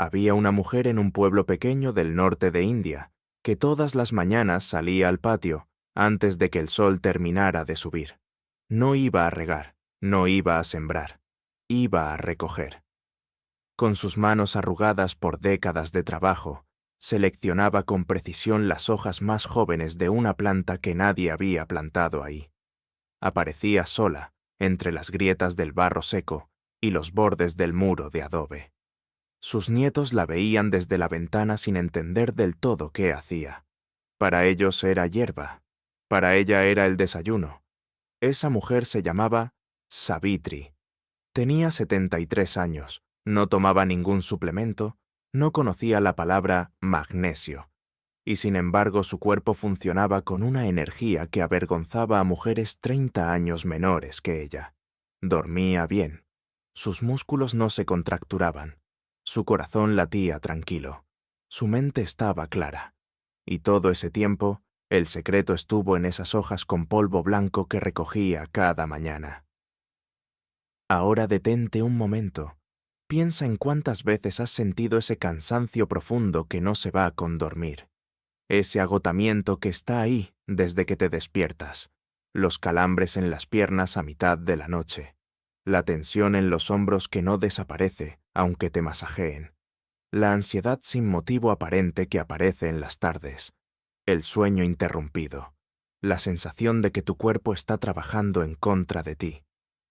Había una mujer en un pueblo pequeño del norte de India, que todas las mañanas salía al patio antes de que el sol terminara de subir. No iba a regar, no iba a sembrar, iba a recoger. Con sus manos arrugadas por décadas de trabajo, seleccionaba con precisión las hojas más jóvenes de una planta que nadie había plantado ahí. Aparecía sola, entre las grietas del barro seco y los bordes del muro de adobe. Sus nietos la veían desde la ventana sin entender del todo qué hacía. Para ellos era hierba, para ella era el desayuno. Esa mujer se llamaba Savitri. Tenía 73 años, no tomaba ningún suplemento, no conocía la palabra magnesio, y sin embargo su cuerpo funcionaba con una energía que avergonzaba a mujeres 30 años menores que ella. Dormía bien, sus músculos no se contracturaban, su corazón latía tranquilo, su mente estaba clara, y todo ese tiempo el secreto estuvo en esas hojas con polvo blanco que recogía cada mañana. Ahora detente un momento. Piensa en cuántas veces has sentido ese cansancio profundo que no se va con dormir. Ese agotamiento que está ahí desde que te despiertas. Los calambres en las piernas a mitad de la noche. La tensión en los hombros que no desaparece aunque te masajeen. La ansiedad sin motivo aparente que aparece en las tardes. El sueño interrumpido. La sensación de que tu cuerpo está trabajando en contra de ti.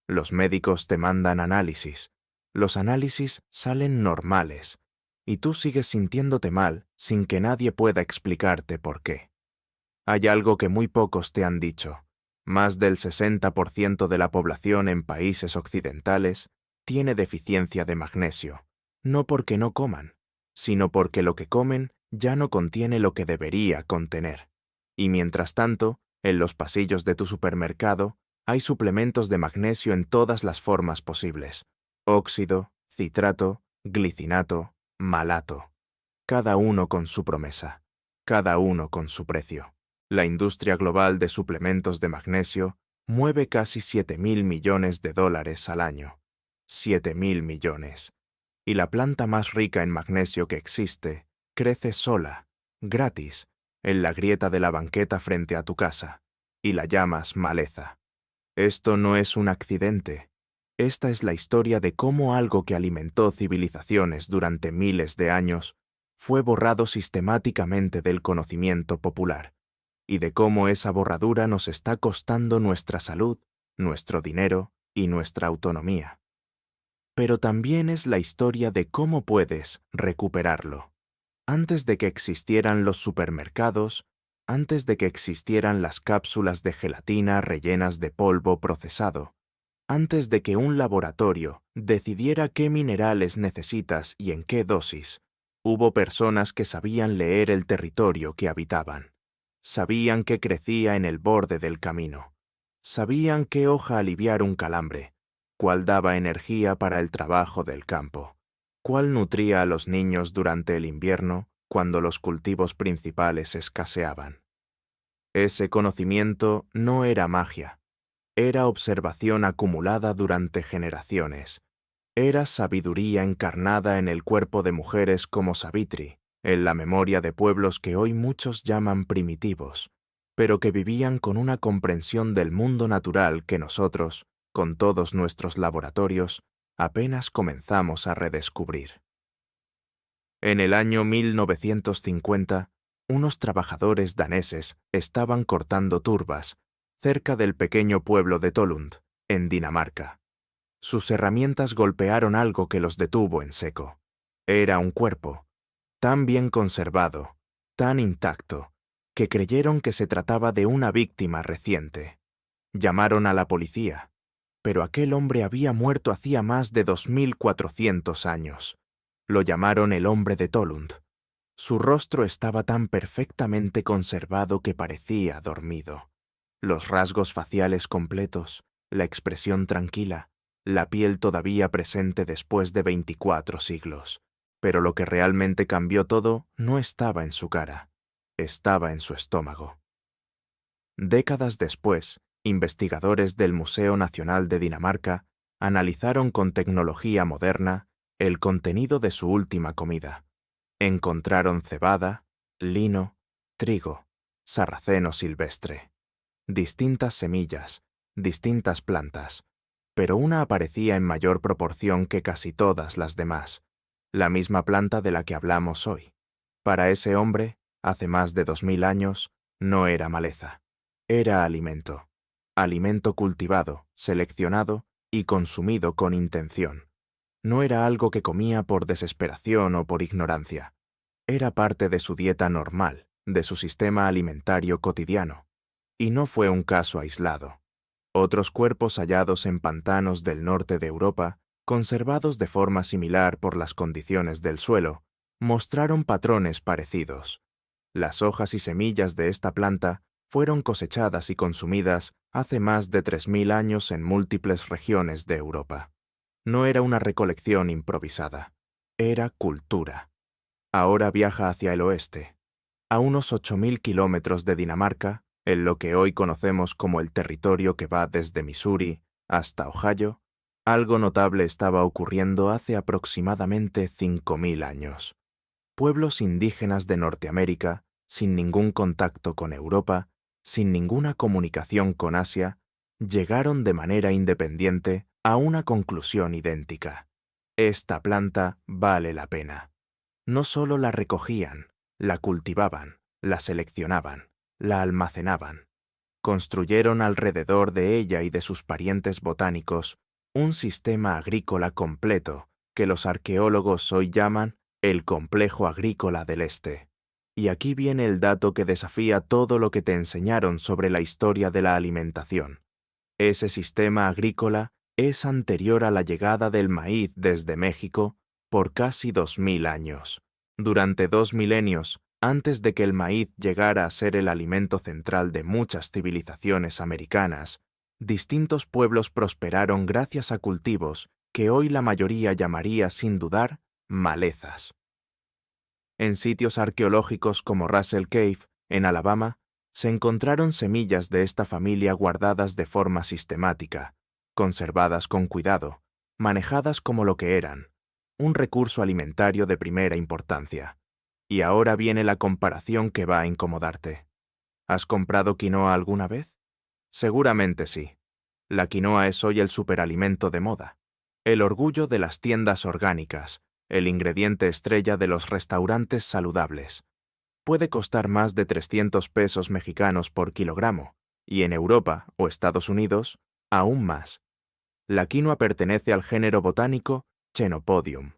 Los médicos te mandan análisis. Los análisis salen normales, y tú sigues sintiéndote mal sin que nadie pueda explicarte por qué. Hay algo que muy pocos te han dicho. Más del 60% de la población en países occidentales tiene deficiencia de magnesio, no porque no coman, sino porque lo que comen ya no contiene lo que debería contener. Y mientras tanto, en los pasillos de tu supermercado, hay suplementos de magnesio en todas las formas posibles. Óxido, citrato, glicinato, malato. Cada uno con su promesa, cada uno con su precio. La industria global de suplementos de magnesio mueve casi 7.000 millones de dólares al año. 7.000 millones. Y la planta más rica en magnesio que existe crece sola, gratis, en la grieta de la banqueta frente a tu casa, y la llamas maleza. Esto no es un accidente. Esta es la historia de cómo algo que alimentó civilizaciones durante miles de años fue borrado sistemáticamente del conocimiento popular, y de cómo esa borradura nos está costando nuestra salud, nuestro dinero y nuestra autonomía. Pero también es la historia de cómo puedes recuperarlo. Antes de que existieran los supermercados, antes de que existieran las cápsulas de gelatina rellenas de polvo procesado, antes de que un laboratorio decidiera qué minerales necesitas y en qué dosis, hubo personas que sabían leer el territorio que habitaban. Sabían qué crecía en el borde del camino. Sabían qué hoja aliviar un calambre, cuál daba energía para el trabajo del campo, cuál nutría a los niños durante el invierno cuando los cultivos principales escaseaban. Ese conocimiento no era magia, era observación acumulada durante generaciones, era sabiduría encarnada en el cuerpo de mujeres como Savitri, en la memoria de pueblos que hoy muchos llaman primitivos, pero que vivían con una comprensión del mundo natural que nosotros, con todos nuestros laboratorios, apenas comenzamos a redescubrir. En el año 1950, unos trabajadores daneses estaban cortando turbas cerca del pequeño pueblo de Tolund, en Dinamarca. Sus herramientas golpearon algo que los detuvo en seco. Era un cuerpo, tan bien conservado, tan intacto, que creyeron que se trataba de una víctima reciente. Llamaron a la policía, pero aquel hombre había muerto hacía más de 2400 años. Lo llamaron el hombre de Tolund. Su rostro estaba tan perfectamente conservado que parecía dormido. Los rasgos faciales completos, la expresión tranquila, la piel todavía presente después de 24 siglos. Pero lo que realmente cambió todo no estaba en su cara, estaba en su estómago. Décadas después, investigadores del Museo Nacional de Dinamarca analizaron con tecnología moderna el contenido de su última comida. Encontraron cebada, lino, trigo, sarraceno silvestre, distintas semillas, distintas plantas, pero una aparecía en mayor proporción que casi todas las demás, la misma planta de la que hablamos hoy. Para ese hombre, hace más de 2000 años, no era maleza, era alimento. Alimento cultivado, seleccionado y consumido con intención. No era algo que comía por desesperación o por ignorancia. Era parte de su dieta normal, de su sistema alimentario cotidiano. Y no fue un caso aislado. Otros cuerpos hallados en pantanos del norte de Europa, conservados de forma similar por las condiciones del suelo, mostraron patrones parecidos. Las hojas y semillas de esta planta fueron cosechadas y consumidas hace más de 3000 años en múltiples regiones de Europa. No era una recolección improvisada, era cultura. Ahora viaja hacia el oeste. A unos 8000 kilómetros de Dinamarca, en lo que hoy conocemos como el territorio que va desde Missouri hasta Ohio, algo notable estaba ocurriendo hace aproximadamente 5000 años. Pueblos indígenas de Norteamérica, sin ningún contacto con Europa, sin ninguna comunicación con Asia, llegaron de manera independiente a una conclusión idéntica. Esta planta vale la pena. No solo la recogían, la cultivaban, la seleccionaban, la almacenaban. Construyeron alrededor de ella y de sus parientes botánicos un sistema agrícola completo que los arqueólogos hoy llaman el complejo agrícola del Este. Y aquí viene el dato que desafía todo lo que te enseñaron sobre la historia de la alimentación. Ese sistema agrícola es anterior a la llegada del maíz desde México por casi 2000 años. Durante 2 milenios, antes de que el maíz llegara a ser el alimento central de muchas civilizaciones americanas, distintos pueblos prosperaron gracias a cultivos que hoy la mayoría llamaría sin dudar malezas. En sitios arqueológicos como Russell Cave, en Alabama, se encontraron semillas de esta familia guardadas de forma sistemática, conservadas con cuidado, manejadas como lo que eran, un recurso alimentario de primera importancia. Y ahora viene la comparación que va a incomodarte. ¿Has comprado quinoa alguna vez? Seguramente sí. La quinoa es hoy el superalimento de moda, el orgullo de las tiendas orgánicas, el ingrediente estrella de los restaurantes saludables. Puede costar más de 300 pesos mexicanos por kilogramo, y en Europa o Estados Unidos, aún más. La quinoa pertenece al género botánico Chenopodium.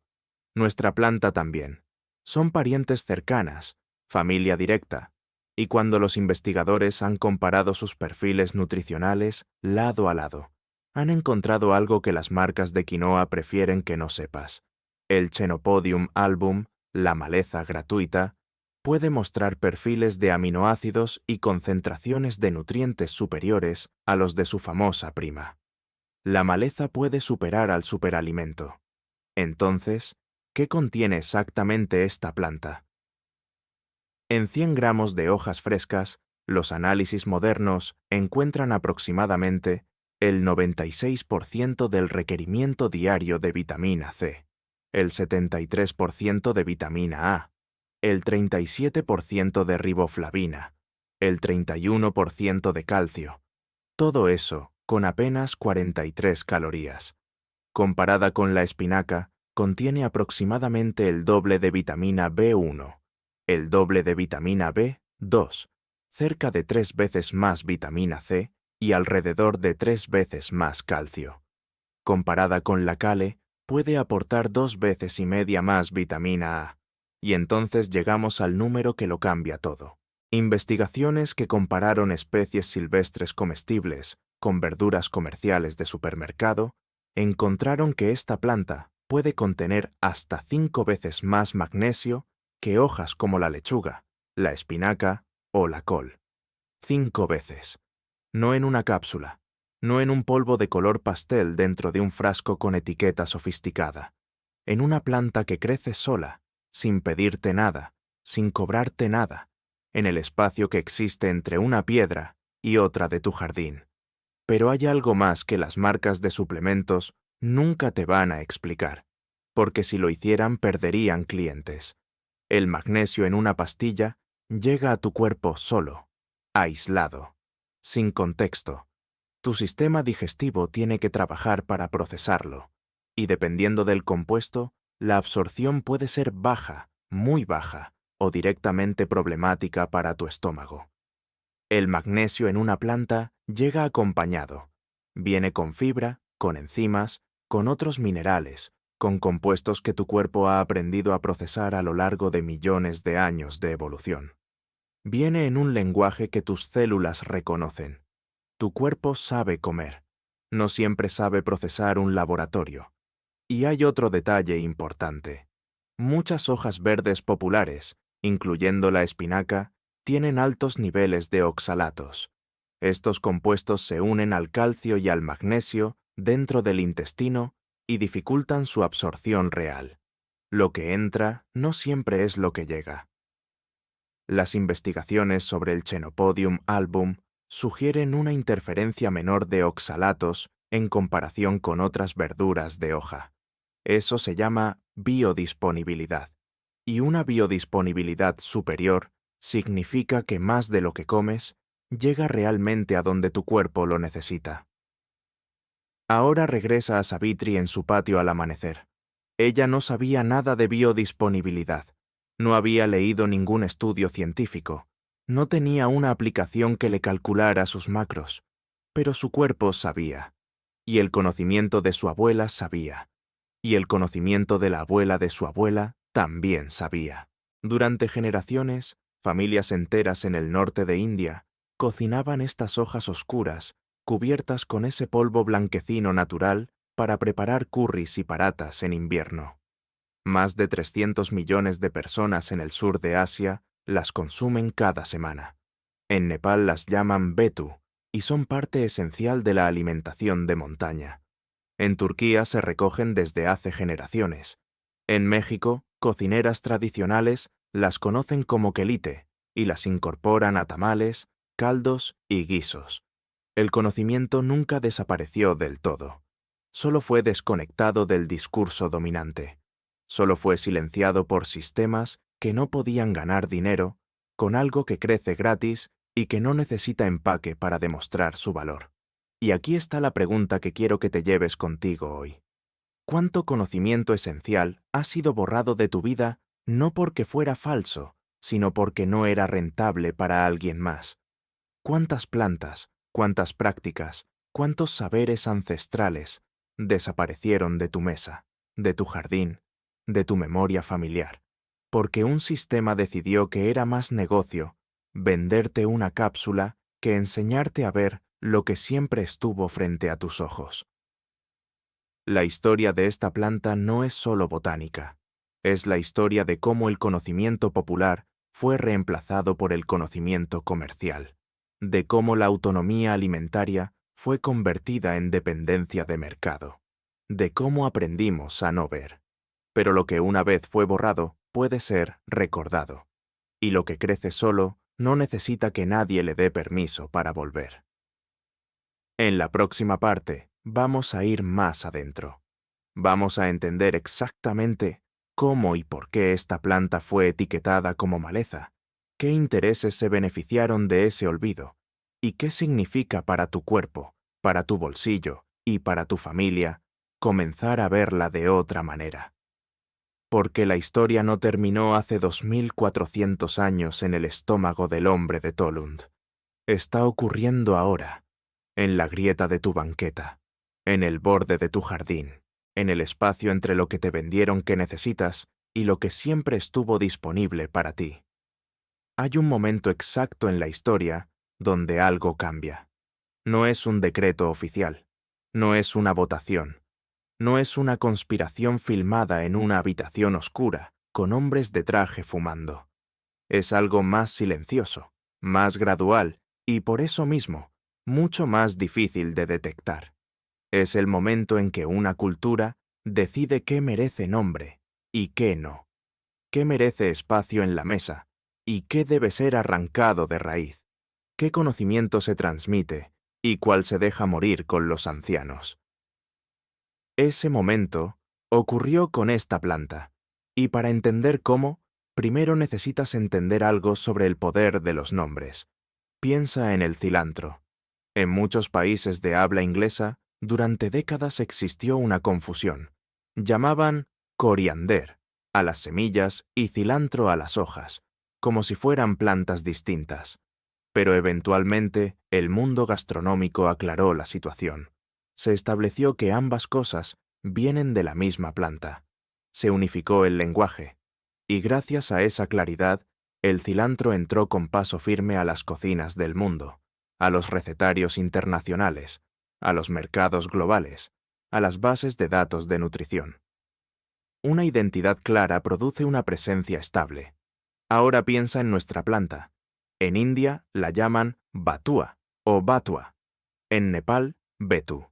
Nuestra planta también. Son parientes cercanas, familia directa, y cuando los investigadores han comparado sus perfiles nutricionales lado a lado, han encontrado algo que las marcas de quinoa prefieren que no sepas. El Chenopodium album, la maleza gratuita, puede mostrar perfiles de aminoácidos y concentraciones de nutrientes superiores a los de su famosa prima. La maleza puede superar al superalimento. Entonces, ¿qué contiene exactamente esta planta? En 100 gramos de hojas frescas, los análisis modernos encuentran aproximadamente el 96% del requerimiento diario de vitamina C, el 73% de vitamina A, el 37% de riboflavina, el 31% de calcio. Todo eso con apenas 43 calorías. Comparada con la espinaca, contiene aproximadamente el doble de vitamina B1, el doble de vitamina B2, cerca de 3 veces más vitamina C y alrededor de 3 veces más calcio. Comparada con la kale, puede aportar 2 veces y media más vitamina A, y entonces llegamos al número que lo cambia todo. Investigaciones que compararon especies silvestres comestibles con verduras comerciales de supermercado encontraron que esta planta puede contener hasta 5 veces más magnesio que hojas como la lechuga, la espinaca o la col. 5 veces. No en una cápsula, no en un polvo de color pastel dentro de un frasco con etiqueta sofisticada. En una planta que crece sola, sin pedirte nada, sin cobrarte nada, en el espacio que existe entre una piedra y otra de tu jardín. Pero hay algo más que las marcas de suplementos nunca te van a explicar. porque si lo hicieran perderían clientes. El magnesio en una pastilla llega a tu cuerpo solo, aislado, sin contexto. Tu sistema digestivo tiene que trabajar para procesarlo, y dependiendo del compuesto, la absorción puede ser baja, muy baja, o directamente problemática para tu estómago. El magnesio en una planta llega acompañado. Viene con fibra, con enzimas, con otros minerales, con compuestos que tu cuerpo ha aprendido a procesar a lo largo de millones de años de evolución. Viene en un lenguaje que tus células reconocen. Tu cuerpo sabe comer. No siempre sabe procesar un laboratorio. Y hay otro detalle importante. Muchas hojas verdes populares, incluyendo la espinaca, tienen altos niveles de oxalatos. Estos compuestos se unen al calcio y al magnesio dentro del intestino y dificultan su absorción real. Lo que entra no siempre es lo que llega. Las investigaciones sobre el Chenopodium album sugieren una interferencia menor de oxalatos en comparación con otras verduras de hoja. Eso se llama biodisponibilidad. Y una biodisponibilidad superior significa que más de lo que comes llega realmente a donde tu cuerpo lo necesita. Ahora regresa a Savitri en su patio al amanecer. Ella no sabía nada de biodisponibilidad. No había leído ningún estudio científico. No tenía una aplicación que le calculara sus macros. Pero su cuerpo sabía. Y el conocimiento de su abuela sabía. Y el conocimiento de la abuela de su abuela también sabía. Durante generaciones, familias enteras en el norte de India cocinaban estas hojas oscuras, cubiertas con ese polvo blanquecino natural para preparar curris y paratas en invierno. Más de 300 millones de personas en el sur de Asia las consumen cada semana. En Nepal las llaman betu y son parte esencial de la alimentación de montaña. En Turquía se recogen desde hace generaciones. En México, cocineras tradicionales las conocen como quelite y las incorporan a tamales, caldos y guisos. El conocimiento nunca desapareció del todo. Solo fue desconectado del discurso dominante. Solo fue silenciado por sistemas que no podían ganar dinero con algo que crece gratis y que no necesita empaque para demostrar su valor. Y aquí está la pregunta que quiero que te lleves contigo hoy. ¿Cuánto conocimiento esencial ha sido borrado de tu vida no porque fuera falso, sino porque no era rentable para alguien más? ¿Cuántas plantas, cuántas prácticas, cuántos saberes ancestrales desaparecieron de tu mesa, de tu jardín, de tu memoria familiar? Porque un sistema decidió que era más negocio venderte una cápsula que enseñarte a ver lo que siempre estuvo frente a tus ojos. La historia de esta planta no es solo botánica, es la historia de cómo el conocimiento popular fue reemplazado por el conocimiento comercial, de cómo la autonomía alimentaria fue convertida en dependencia de mercado, de cómo aprendimos a no ver. Pero lo que una vez fue borrado puede ser recordado, y lo que crece solo no necesita que nadie le dé permiso para volver. En la próxima parte, vamos a ir más adentro. Vamos a entender exactamente cómo y por qué esta planta fue etiquetada como maleza, qué intereses se beneficiaron de ese olvido, y qué significa para tu cuerpo, para tu bolsillo y para tu familia comenzar a verla de otra manera. Porque la historia no terminó hace 2400 años en el estómago del hombre de Tolund. Está ocurriendo ahora, en la grieta de tu banqueta, en el borde de tu jardín, en el espacio entre lo que te vendieron que necesitas y lo que siempre estuvo disponible para ti. Hay un momento exacto en la historia donde algo cambia. No es un decreto oficial, no es una votación, no es una conspiración filmada en una habitación oscura con hombres de traje fumando. Es algo más silencioso, más gradual y por eso mismo, mucho más difícil de detectar. Es el momento en que una cultura decide qué merece nombre y qué no, qué merece espacio en la mesa y qué debe ser arrancado de raíz, qué conocimiento se transmite y cuál se deja morir con los ancianos. Ese momento Ocurrió con esta planta. Y para entender cómo, primero necesitas entender algo sobre el poder de los nombres. Piensa en el cilantro. En muchos países de habla inglesa, durante décadas existió una confusión. Llamaban coriander a las semillas y cilantro a las hojas, como si fueran plantas distintas. Pero eventualmente, el mundo gastronómico aclaró la situación. Se estableció que ambas cosas vienen de la misma planta. Se unificó el lenguaje. Y gracias a esa claridad, el cilantro entró con paso firme a las cocinas del mundo, a los recetarios internacionales, a los mercados globales, a las bases de datos de nutrición. Una identidad clara produce una presencia estable. Ahora piensa en nuestra planta. En India la llaman batua o batua. En Nepal, betú.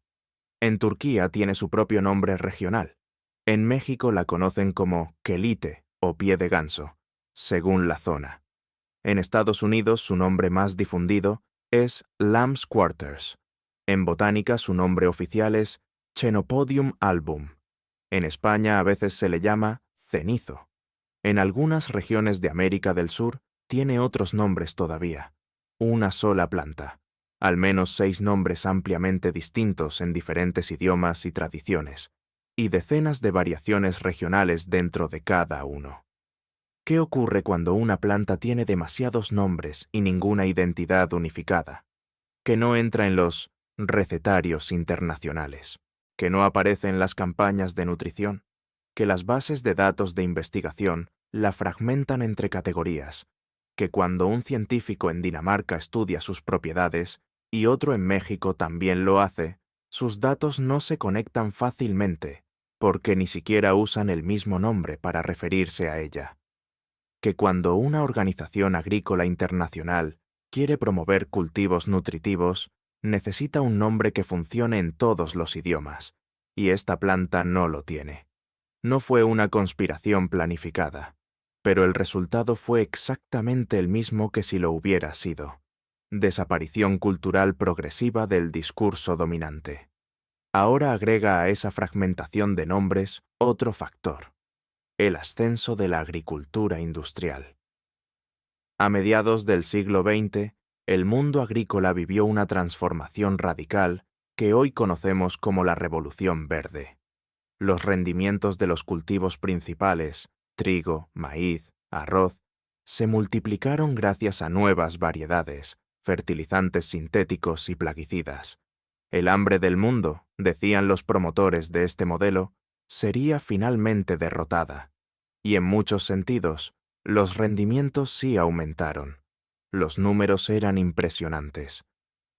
En Turquía tiene su propio nombre regional. En México la conocen como quelite o pie de ganso, según la zona. En Estados Unidos su nombre más difundido es Lamb's Quarters. En botánica su nombre oficial es Chenopodium album. En España a veces se le llama cenizo. En algunas regiones de América del Sur tiene otros nombres todavía. Una sola planta. Al menos 6 nombres ampliamente distintos en diferentes idiomas y tradiciones, y decenas de variaciones regionales dentro de cada uno. ¿Qué ocurre cuando una planta tiene demasiados nombres y ninguna identidad unificada? Que no entra en los recetarios internacionales, que no aparece en las campañas de nutrición, que las bases de datos de investigación la fragmentan entre categorías, que cuando un científico en Dinamarca estudia sus propiedades y otro en México también lo hace, sus datos no se conectan fácilmente, porque ni siquiera usan el mismo nombre para referirse a ella. Que cuando una organización agrícola internacional quiere promover cultivos nutritivos, necesita un nombre que funcione en todos los idiomas, y esta planta no lo tiene. No fue una conspiración planificada, pero el resultado fue exactamente el mismo que si lo hubiera sido. Desaparición cultural progresiva del discurso dominante. Ahora agrega a esa fragmentación de nombres otro factor: el ascenso de la agricultura industrial. A mediados del siglo XX, el mundo agrícola vivió una transformación radical que hoy conocemos como la Revolución Verde. Los rendimientos de los cultivos principales, trigo, maíz, arroz, se multiplicaron gracias a nuevas variedades, fertilizantes sintéticos y plaguicidas. El hambre del mundo, decían los promotores de este modelo, sería finalmente derrotada. Y en muchos sentidos, los rendimientos sí aumentaron. Los números eran impresionantes.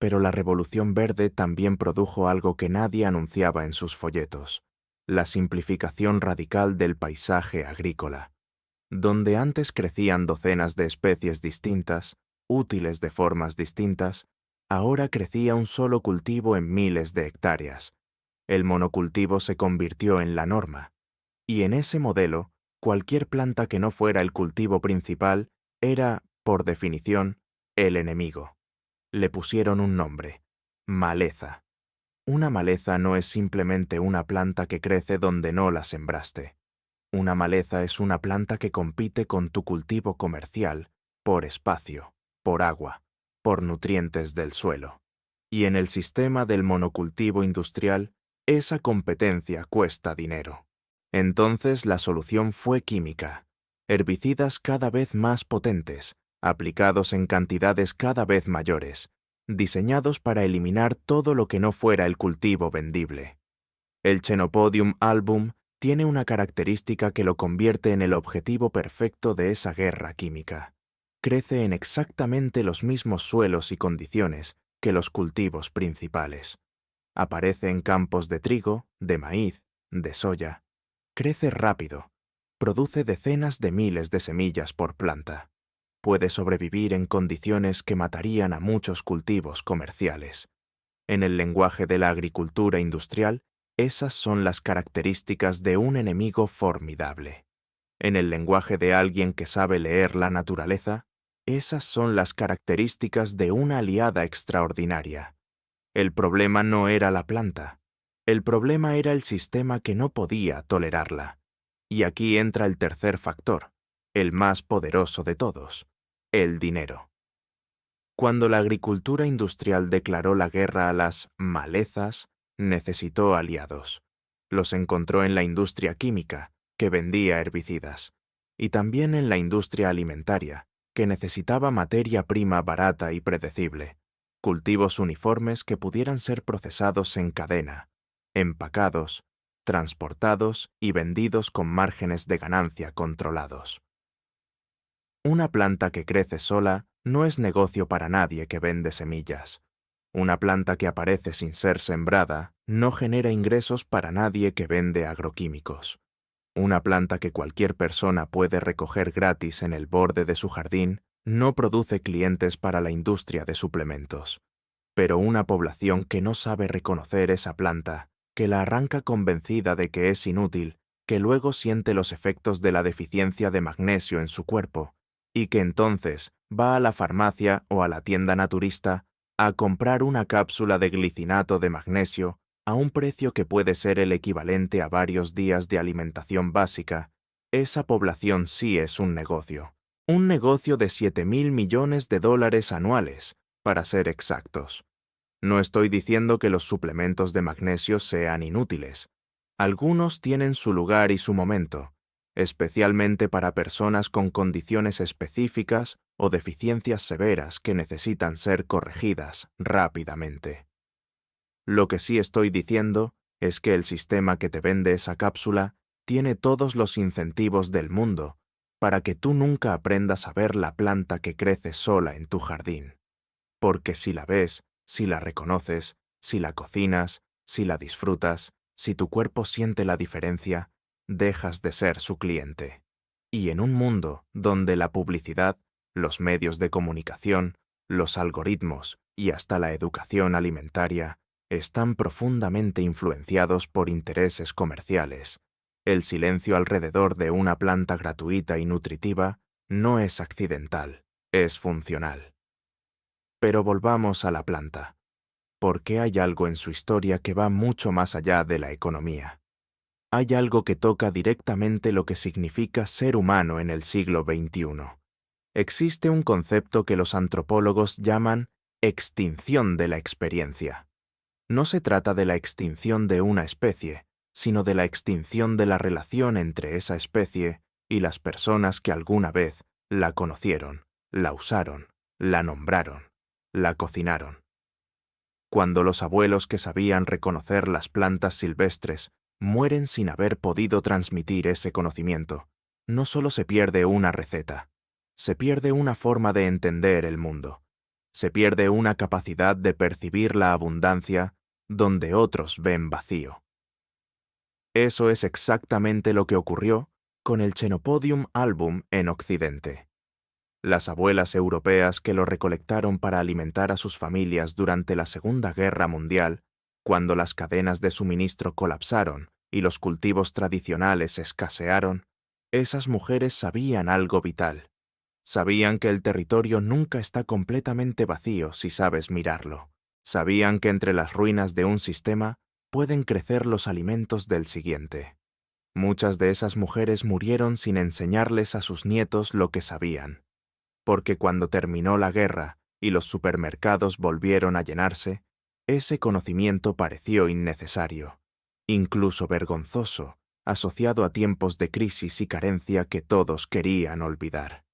Pero la Revolución Verde también produjo algo que nadie anunciaba en sus folletos: la simplificación radical del paisaje agrícola. Donde antes crecían docenas de especies distintas, útiles de formas distintas, ahora crecía un solo cultivo en miles de hectáreas. El monocultivo se convirtió en la norma, y en ese modelo, cualquier planta que no fuera el cultivo principal era, por definición, el enemigo. Le pusieron un nombre: maleza. Una maleza no es simplemente una planta que crece donde no la sembraste. Una maleza es una planta que compite con tu cultivo comercial por espacio, por agua, por nutrientes del suelo. Y en el sistema del monocultivo industrial, esa competencia cuesta dinero. Entonces la solución fue química: herbicidas cada vez más potentes, aplicados en cantidades cada vez mayores, diseñados para eliminar todo lo que no fuera el cultivo vendible. El Chenopodium album tiene una característica que lo convierte en el objetivo perfecto de esa guerra química. Crece en exactamente los mismos suelos y condiciones que los cultivos principales. Aparece en campos de trigo, de maíz, de soya. Crece rápido. Produce decenas de miles de semillas por planta. Puede sobrevivir en condiciones que matarían a muchos cultivos comerciales. En el lenguaje de la agricultura industrial, esas son las características de un enemigo formidable. En el lenguaje de alguien que sabe leer la naturaleza, esas son las características de una aliada extraordinaria. El problema no era la planta. El problema era el sistema que no podía tolerarla. Y aquí entra el tercer factor, el más poderoso de todos, el dinero. Cuando la agricultura industrial declaró la guerra a las malezas, necesitó aliados. Los encontró en la industria química, que vendía herbicidas, y también en la industria alimentaria, que necesitaba materia prima barata y predecible, cultivos uniformes que pudieran ser procesados en cadena, empacados, transportados y vendidos con márgenes de ganancia controlados. Una planta que crece sola no es negocio para nadie que vende semillas. Una planta que aparece sin ser sembrada no genera ingresos para nadie que vende agroquímicos. Una planta que cualquier persona puede recoger gratis en el borde de su jardín no produce clientes para la industria de suplementos. Pero una población que no sabe reconocer esa planta, que la arranca convencida de que es inútil, que luego siente los efectos de la deficiencia de magnesio en su cuerpo, y que entonces va a la farmacia o a la tienda naturista a comprar una cápsula de glicinato de magnesio a un precio que puede ser el equivalente a varios días de alimentación básica, esa población sí es un negocio. Un negocio de $7.000 millones anuales, para ser exactos. No estoy diciendo que los suplementos de magnesio sean inútiles. Algunos tienen su lugar y su momento, especialmente para personas con condiciones específicas o deficiencias severas que necesitan ser corregidas rápidamente. Lo que sí estoy diciendo es que el sistema que te vende esa cápsula tiene todos los incentivos del mundo para que tú nunca aprendas a ver la planta que crece sola en tu jardín. Porque si la ves, si la reconoces, si la cocinas, si la disfrutas, si tu cuerpo siente la diferencia, dejas de ser su cliente. Y en un mundo donde la publicidad, los medios de comunicación, los algoritmos y hasta la educación alimentaria están profundamente influenciados por intereses comerciales, el silencio alrededor de una planta gratuita y nutritiva no es accidental, es funcional. Pero volvamos a la planta, porque hay algo en su historia que va mucho más allá de la economía. Hay algo que toca directamente lo que significa ser humano en el siglo XXI. Existe un concepto que los antropólogos llaman extinción de la experiencia. No se trata de la extinción de una especie, sino de la extinción de la relación entre esa especie y las personas que alguna vez la conocieron, la usaron, la nombraron, la cocinaron. Cuando los abuelos que sabían reconocer las plantas silvestres mueren sin haber podido transmitir ese conocimiento, no solo se pierde una receta, se pierde una forma de entender el mundo, se pierde una capacidad de percibir la abundancia donde otros ven vacío. Eso es exactamente lo que ocurrió con el Chenopodium album en Occidente. Las abuelas europeas que lo recolectaron para alimentar a sus familias durante la Segunda Guerra Mundial, cuando las cadenas de suministro colapsaron y los cultivos tradicionales escasearon, esas mujeres sabían algo vital. Sabían que el territorio nunca está completamente vacío si sabes mirarlo. Sabían que entre las ruinas de un sistema pueden crecer los alimentos del siguiente. Muchas de esas mujeres murieron sin enseñarles a sus nietos lo que sabían, porque cuando terminó la guerra y los supermercados volvieron a llenarse, ese conocimiento pareció innecesario, incluso vergonzoso, asociado a tiempos de crisis y carencia que todos querían olvidar.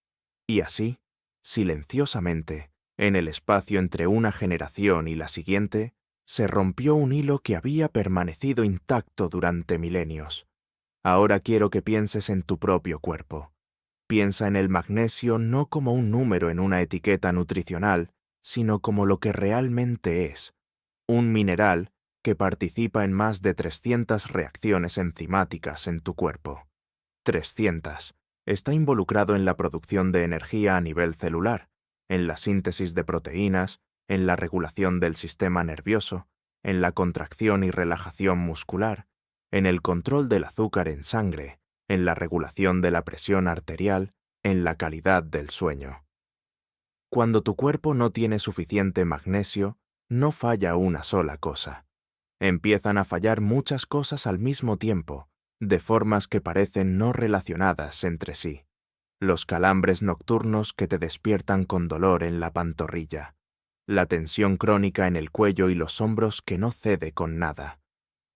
Y así, silenciosamente, en el espacio entre una generación y la siguiente, se rompió un hilo que había permanecido intacto durante milenios. Ahora quiero que pienses en tu propio cuerpo. Piensa en el magnesio no como un número en una etiqueta nutricional, sino como lo que realmente es, un mineral que participa en más de 300 reacciones enzimáticas en tu cuerpo. 300. Está involucrado en la producción de energía a nivel celular, en la síntesis de proteínas, en la regulación del sistema nervioso, en la contracción y relajación muscular, en el control del azúcar en sangre, en la regulación de la presión arterial, en la calidad del sueño. Cuando tu cuerpo no tiene suficiente magnesio, no falla una sola cosa. Empiezan a fallar muchas cosas al mismo tiempo, de formas que parecen no relacionadas entre sí. Los calambres nocturnos que te despiertan con dolor en la pantorrilla, la tensión crónica en el cuello y los hombros que no cede con nada,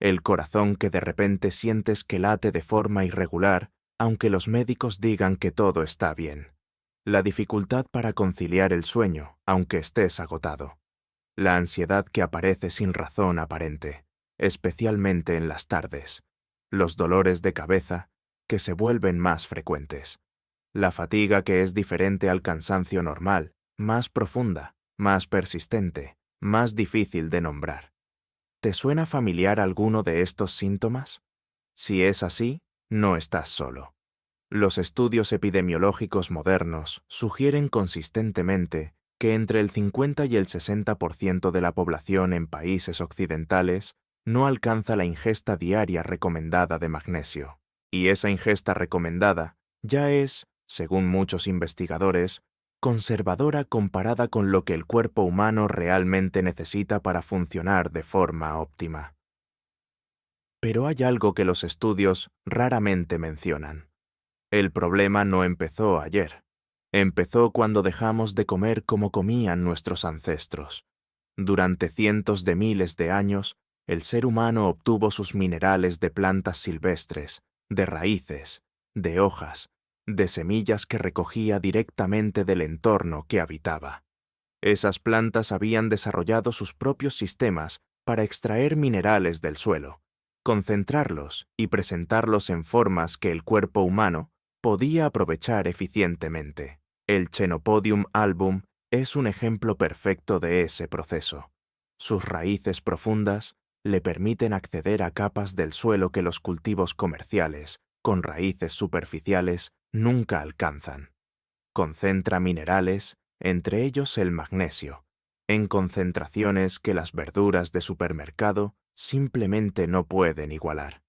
el corazón que de repente sientes que late de forma irregular, aunque los médicos digan que todo está bien, la dificultad para conciliar el sueño, aunque estés agotado, la ansiedad que aparece sin razón aparente, especialmente en las tardes, los dolores de cabeza que se vuelven más frecuentes, la fatiga que es diferente al cansancio normal, más profunda, más persistente, más difícil de nombrar. ¿Te suena familiar alguno de estos síntomas? Si es así, no estás solo. Los estudios epidemiológicos modernos sugieren consistentemente que entre el 50 y el 60% de la población en países occidentales no alcanza la ingesta diaria recomendada de magnesio. Y esa ingesta recomendada ya es, según muchos investigadores, conservadora comparada con lo que el cuerpo humano realmente necesita para funcionar de forma óptima. Pero hay algo que los estudios raramente mencionan. El problema no empezó ayer. Empezó cuando dejamos de comer como comían nuestros ancestros. Durante cientos de miles de años, el ser humano obtuvo sus minerales de plantas silvestres, de raíces, de hojas, de semillas que recogía directamente del entorno que habitaba. Esas plantas habían desarrollado sus propios sistemas para extraer minerales del suelo, concentrarlos y presentarlos en formas que el cuerpo humano podía aprovechar eficientemente. El Chenopodium album es un ejemplo perfecto de ese proceso. Sus raíces profundas le permiten acceder a capas del suelo que los cultivos comerciales, con raíces superficiales, nunca alcanzan. Concentra minerales, entre ellos el magnesio, en concentraciones que las verduras de supermercado simplemente no pueden igualar.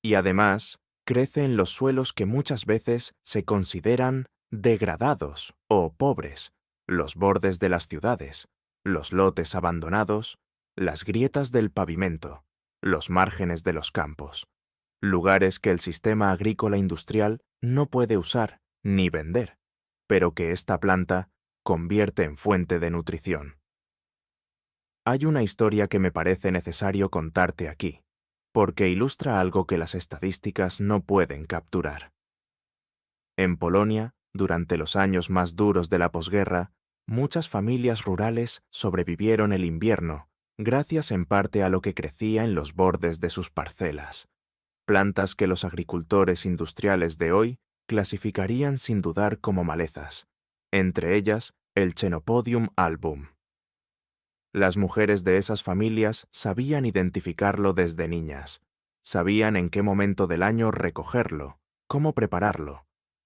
Y además, crece en los suelos que muchas veces se consideran degradados o pobres, los bordes de las ciudades, los lotes abandonados, las grietas del pavimento, los márgenes de los campos, lugares que el sistema agrícola industrial no puede usar ni vender, pero que esta planta convierte en fuente de nutrición. Hay una historia que me parece necesario contarte aquí, porque ilustra algo que las estadísticas no pueden capturar. En Polonia, durante los años más duros de la posguerra, muchas familias rurales sobrevivieron el invierno gracias en parte a lo que crecía en los bordes de sus parcelas, plantas que los agricultores industriales de hoy clasificarían sin dudar como malezas, entre ellas el Chenopodium album. Las mujeres de esas familias sabían identificarlo desde niñas, sabían en qué momento del año recogerlo, cómo prepararlo,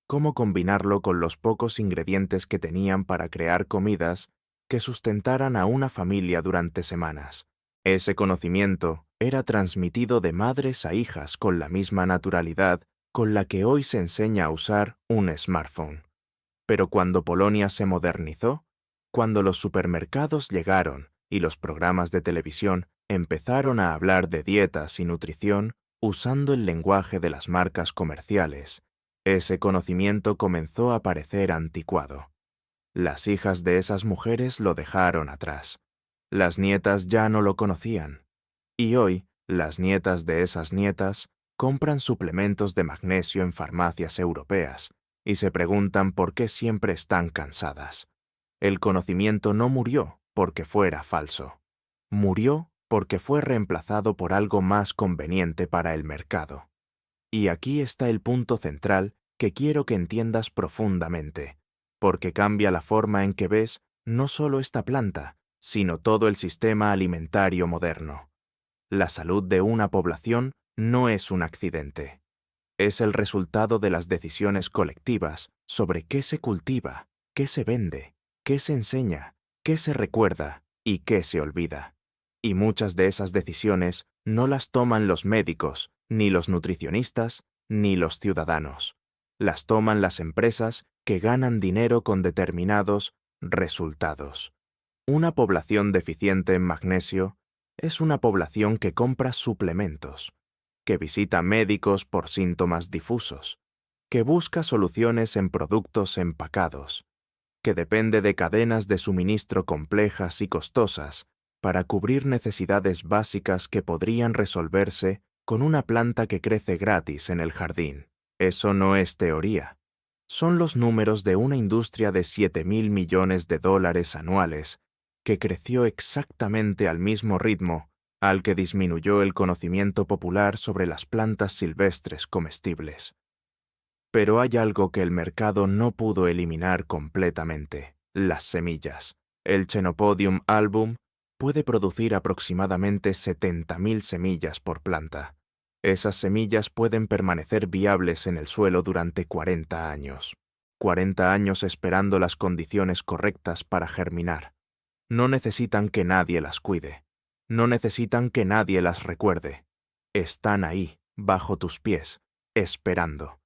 cómo combinarlo con los pocos ingredientes que tenían para crear comidas que sustentaran a una familia durante semanas. Ese conocimiento era transmitido de madres a hijas con la misma naturalidad con la que hoy se enseña a usar un smartphone. Pero cuando Polonia se modernizó, cuando los supermercados llegaron y los programas de televisión empezaron a hablar de dietas y nutrición usando el lenguaje de las marcas comerciales, ese conocimiento comenzó a parecer anticuado. Las hijas de esas mujeres lo dejaron atrás. Las nietas ya no lo conocían. Y hoy, las nietas de esas nietas compran suplementos de magnesio en farmacias europeas y se preguntan por qué siempre están cansadas. El conocimiento no murió porque fuera falso. Murió porque fue reemplazado por algo más conveniente para el mercado. Y aquí está el punto central que quiero que entiendas profundamente, porque cambia la forma en que ves no solo esta planta, sino todo el sistema alimentario moderno. La salud de una población no es un accidente. Es el resultado de las decisiones colectivas sobre qué se cultiva, qué se vende, qué se enseña, qué se recuerda y qué se olvida. Y muchas de esas decisiones no las toman los médicos, ni los nutricionistas, ni los ciudadanos. Las toman las empresas que ganan dinero con determinados resultados. Una población deficiente en magnesio Es una población que compra suplementos, que visita médicos por síntomas difusos, que busca soluciones en productos empacados, que depende de cadenas de suministro complejas y costosas para cubrir necesidades básicas que podrían resolverse con una planta que crece gratis en el jardín. Eso no es teoría. Son los números de una industria de 7.000 millones de dólares anuales que creció exactamente al mismo ritmo al que disminuyó el conocimiento popular sobre las plantas silvestres comestibles. Pero hay algo que el mercado no pudo eliminar completamente: las semillas. El Chenopodium album puede producir aproximadamente 70.000 semillas por planta. Esas semillas pueden permanecer viables en el suelo durante 40 años. 40 años esperando las condiciones correctas para germinar. No necesitan que nadie las cuide. No necesitan que nadie las recuerde. Están ahí, bajo tus pies, esperando.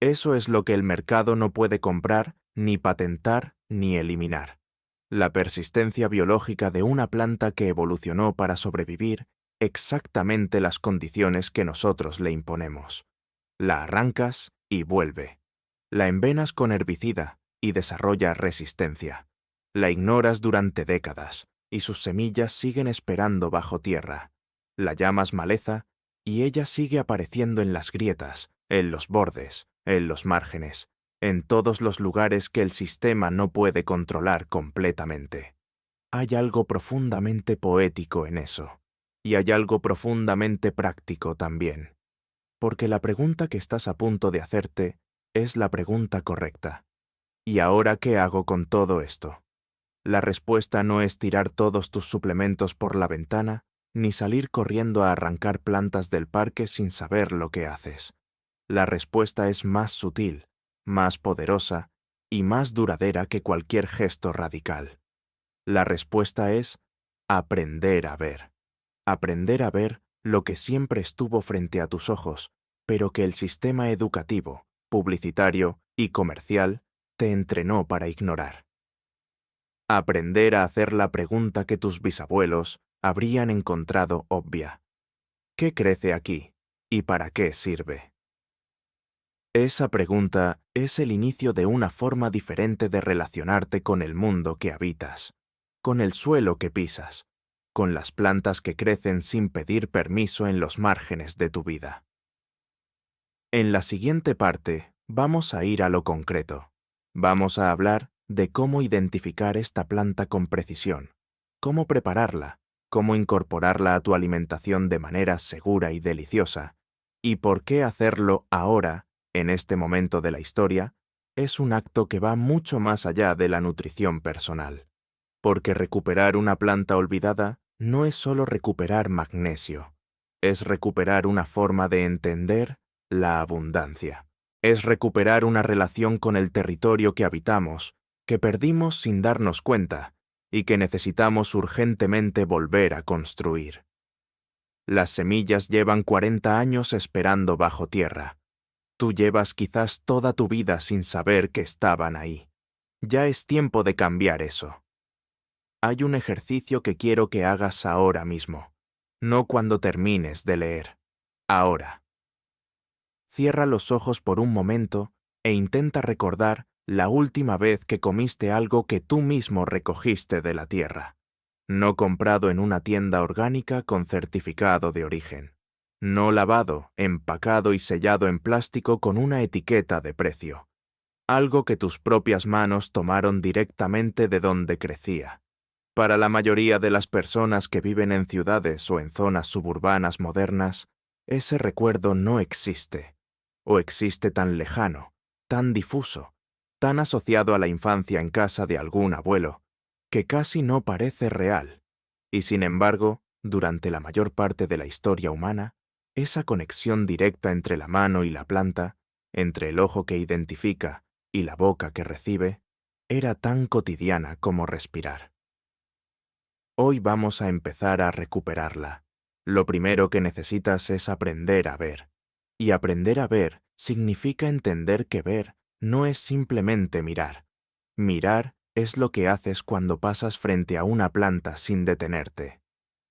Eso es lo que el mercado no puede comprar, ni patentar, ni eliminar. La persistencia biológica de una planta que evolucionó para sobrevivir exactamente las condiciones que nosotros le imponemos. La arrancas y vuelve. La envenas con herbicida y desarrolla resistencia. La ignoras durante décadas y sus semillas siguen esperando bajo tierra. La llamas maleza y ella sigue apareciendo en las grietas, en los bordes, en los márgenes, en todos los lugares que el sistema no puede controlar completamente. Hay algo profundamente poético en eso, y hay algo profundamente práctico también, porque la pregunta que estás a punto de hacerte es la pregunta correcta. ¿Y ahora qué hago con todo esto? La respuesta no es tirar todos tus suplementos por la ventana, ni salir corriendo a arrancar plantas del parque sin saber lo que haces. La respuesta es más sutil, más poderosa y más duradera que cualquier gesto radical. La respuesta es aprender a ver. Aprender a ver lo que siempre estuvo frente a tus ojos, pero que el sistema educativo, publicitario y comercial te entrenó para ignorar. Aprender a hacer la pregunta que tus bisabuelos habrían encontrado obvia. ¿Qué crece aquí y para qué sirve? Esa pregunta es el inicio de una forma diferente de relacionarte con el mundo que habitas, con el suelo que pisas, con las plantas que crecen sin pedir permiso en los márgenes de tu vida. En la siguiente parte vamos a ir a lo concreto. Vamos a hablar de cómo identificar esta planta con precisión, cómo prepararla, cómo incorporarla a tu alimentación de manera segura y deliciosa, y por qué hacerlo ahora, en este momento de la historia, es un acto que va mucho más allá de la nutrición personal. Porque recuperar una planta olvidada no es solo recuperar magnesio, es recuperar una forma de entender la abundancia. Es recuperar una relación con el territorio que habitamos, que perdimos sin darnos cuenta y que necesitamos urgentemente volver a construir. Las semillas llevan 40 años esperando bajo tierra. Tú llevas quizás toda tu vida sin saber que estaban ahí. Ya es tiempo de cambiar eso. Hay un ejercicio que quiero que hagas ahora mismo, no cuando termines de leer. Ahora. Cierra los ojos por un momento e intenta recordar la última vez que comiste algo que tú mismo recogiste de la tierra, no comprado en una tienda orgánica con certificado de origen, no lavado, empacado y sellado en plástico con una etiqueta de precio, algo que tus propias manos tomaron directamente de donde crecía. Para la mayoría de las personas que viven en ciudades o en zonas suburbanas modernas, ese recuerdo no existe, o existe tan lejano, tan difuso, tan asociado a la infancia en casa de algún abuelo, que casi no parece real. Y sin embargo, durante la mayor parte de la historia humana, esa conexión directa entre la mano y la planta, entre el ojo que identifica y la boca que recibe, era tan cotidiana como respirar. Hoy vamos a empezar a recuperarla. Lo primero que necesitas es aprender a ver. Y aprender a ver significa entender que ver no es simplemente mirar. Mirar es lo que haces cuando pasas frente a una planta sin detenerte.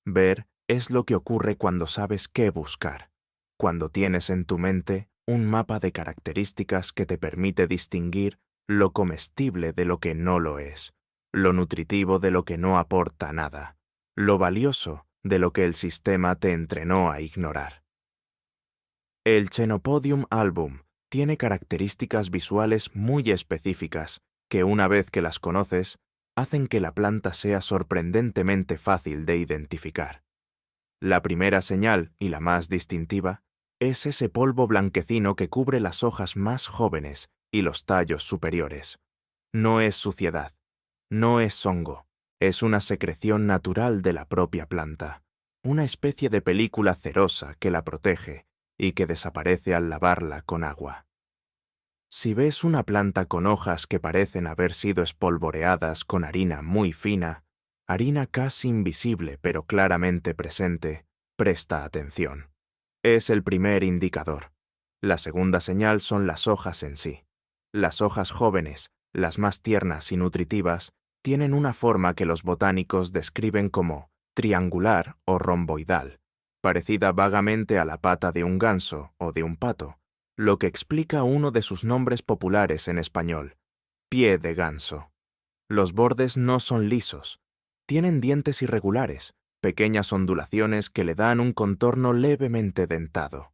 Ver Es lo que ocurre cuando sabes qué buscar, cuando tienes en tu mente un mapa de características que te permite distinguir lo comestible de lo que no lo es, lo nutritivo de lo que no aporta nada, lo valioso de lo que el sistema te entrenó a ignorar. El Chenopodium album tiene características visuales muy específicas que, una vez que las conoces, hacen que la planta sea sorprendentemente fácil de identificar. La primera señal, y la más distintiva, es ese polvo blanquecino que cubre las hojas más jóvenes y los tallos superiores. No es suciedad, no es hongo, es una secreción natural de la propia planta, una especie de película cerosa que la protege y que desaparece al lavarla con agua. Si ves una planta con hojas que parecen haber sido espolvoreadas con harina muy fina, harina casi invisible pero claramente presente, presta atención. Es el primer indicador. La segunda señal son las hojas en sí. Las hojas jóvenes, las más tiernas y nutritivas, tienen una forma que los botánicos describen como triangular o romboidal, parecida vagamente a la pata de un ganso o de un pato, lo que explica uno de sus nombres populares en español, pie de ganso. Los bordes no son lisos, tienen dientes irregulares, pequeñas ondulaciones que le dan un contorno levemente dentado.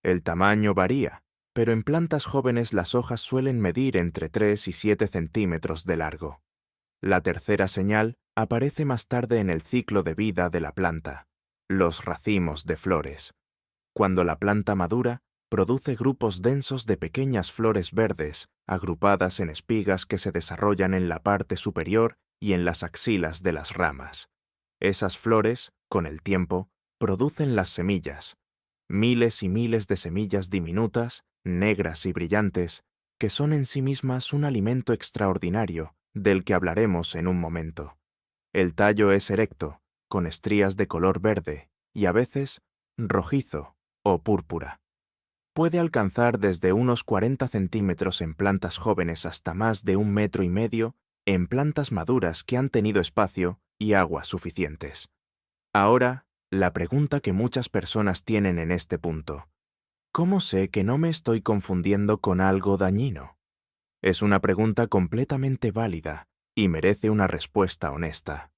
El tamaño varía, pero en plantas jóvenes las hojas suelen medir entre 3 y 7 centímetros de largo. La tercera señal aparece más tarde en el ciclo de vida de la planta, los racimos de flores. Cuando la planta madura, produce grupos densos de pequeñas flores verdes, agrupadas en espigas que se desarrollan en la parte superior y en las axilas de las ramas. Esas flores, con el tiempo, producen las semillas, miles y miles de semillas diminutas, negras y brillantes, que son en sí mismas un alimento extraordinario del que hablaremos en un momento. El tallo es erecto, con estrías de color verde y a veces rojizo o púrpura. Puede alcanzar desde unos 40 centímetros en plantas jóvenes hasta más de 1,5 metros en plantas maduras que han tenido espacio y agua suficientes. Ahora, la pregunta que muchas personas tienen en este punto: ¿cómo sé que no me estoy confundiendo con algo dañino? Es una pregunta completamente válida y merece una respuesta honesta.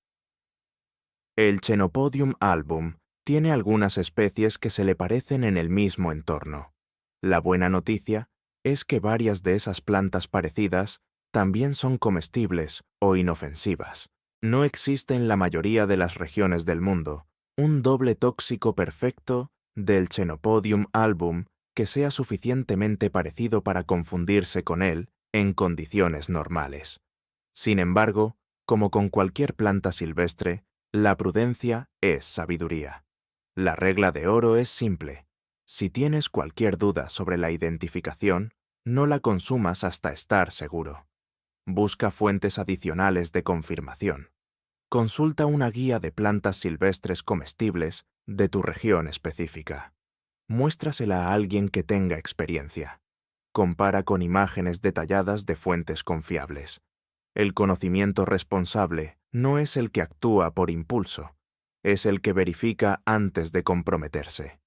El Chenopodium album tiene algunas especies que se le parecen en el mismo entorno. La buena noticia es que varias de esas plantas parecidas también son comestibles o inofensivas. No existe en la mayoría de las regiones del mundo un doble tóxico perfecto del Chenopodium album que sea suficientemente parecido para confundirse con él en condiciones normales. Sin embargo, como con cualquier planta silvestre, la prudencia es sabiduría. La regla de oro es simple: si tienes cualquier duda sobre la identificación, no la consumas hasta estar seguro. Busca fuentes adicionales de confirmación. Consulta una guía de plantas silvestres comestibles de tu región específica. Muéstrasela a alguien que tenga experiencia. Compara con imágenes detalladas de fuentes confiables. El conocimiento responsable no es el que actúa por impulso, es el que verifica antes de comprometerse.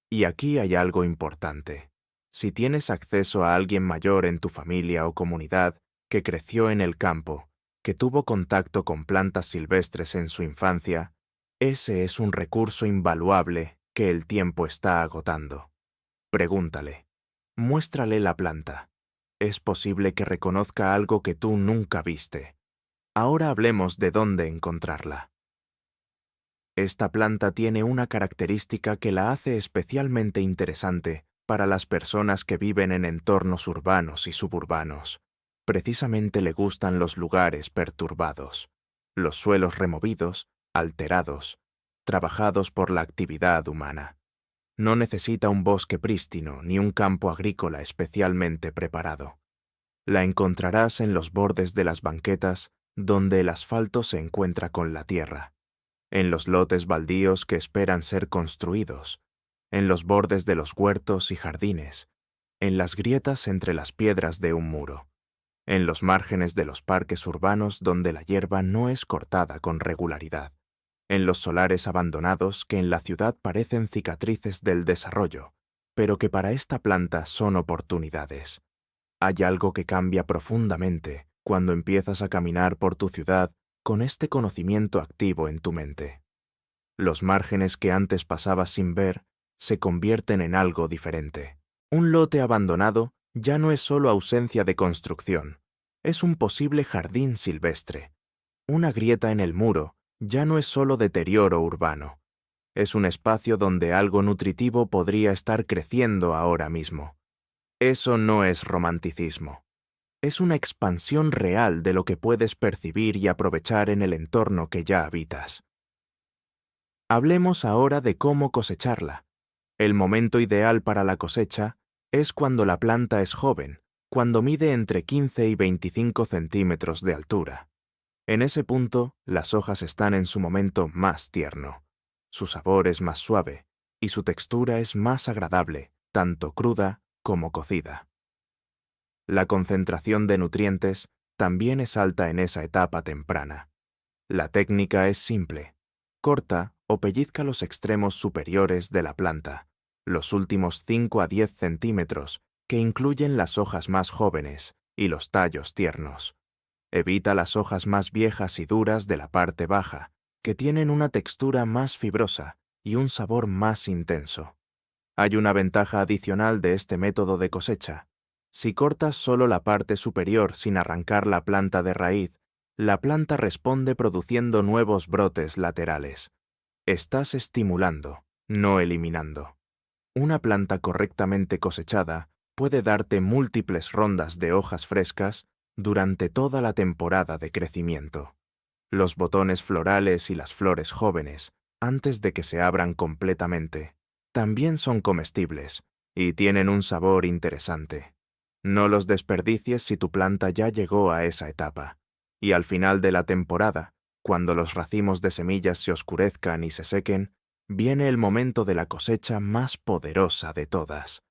Y aquí hay algo importante. Si tienes acceso a alguien mayor en tu familia o comunidad que creció en el campo, que tuvo contacto con plantas silvestres en su infancia, ese es un recurso invaluable que el tiempo está agotando. Pregúntale. Muéstrale la planta. Es posible que reconozca algo que tú nunca viste. Ahora hablemos de dónde encontrarla. Esta planta tiene una característica que la hace especialmente interesante para las personas que viven en entornos urbanos y suburbanos. Precisamente le gustan los lugares perturbados, los suelos removidos, alterados, trabajados por la actividad humana. No necesita un bosque prístino ni un campo agrícola especialmente preparado. La encontrarás en los bordes de las banquetas donde el asfalto se encuentra con la tierra, en los lotes baldíos que esperan ser construidos, en los bordes de los huertos y jardines, en las grietas entre las piedras de un muro, en los márgenes de los parques urbanos donde la hierba no es cortada con regularidad. en los solares abandonados que en la ciudad parecen cicatrices del desarrollo, pero que para esta planta son oportunidades. Hay algo que cambia profundamente cuando empiezas a caminar por tu ciudad con este conocimiento activo en tu mente. Los márgenes que antes pasabas sin ver se convierten en algo diferente. Un lote abandonado ya no es solo ausencia de construcción, es un posible jardín silvestre. Una grieta en el muro ya no es solo deterioro urbano, es un espacio donde algo nutritivo podría estar creciendo ahora mismo. Eso no es romanticismo. Es una expansión real de lo que puedes percibir y aprovechar en el entorno que ya habitas. Hablemos ahora de cómo cosecharla. El momento ideal para la cosecha es cuando la planta es joven, cuando mide entre 15 y 25 centímetros de altura. En ese punto, las hojas están en su momento más tierno. Su sabor es más suave y su textura es más agradable, tanto cruda como cocida. La concentración de nutrientes también es alta en esa etapa temprana. La técnica es simple. Corta o pellizca los extremos superiores de la planta, los últimos 5 a 10 centímetros, que incluyen las hojas más jóvenes y los tallos tiernos. Evita las hojas más viejas y duras de la parte baja, que tienen una textura más fibrosa y un sabor más intenso. Hay una ventaja adicional de este método de cosecha. Si cortas solo la parte superior sin arrancar la planta de raíz, la planta responde produciendo nuevos brotes laterales. Estás estimulando, no eliminando. Una planta correctamente cosechada puede darte múltiples rondas de hojas frescas durante toda la temporada de crecimiento. Los botones florales y las flores jóvenes, antes de que se abran completamente, también son comestibles y tienen un sabor interesante. No los desperdicies si tu planta ya llegó a esa etapa. Y al final de la temporada, cuando los racimos de semillas se oscurezcan y se sequen, viene el momento de la cosecha más poderosa de todas.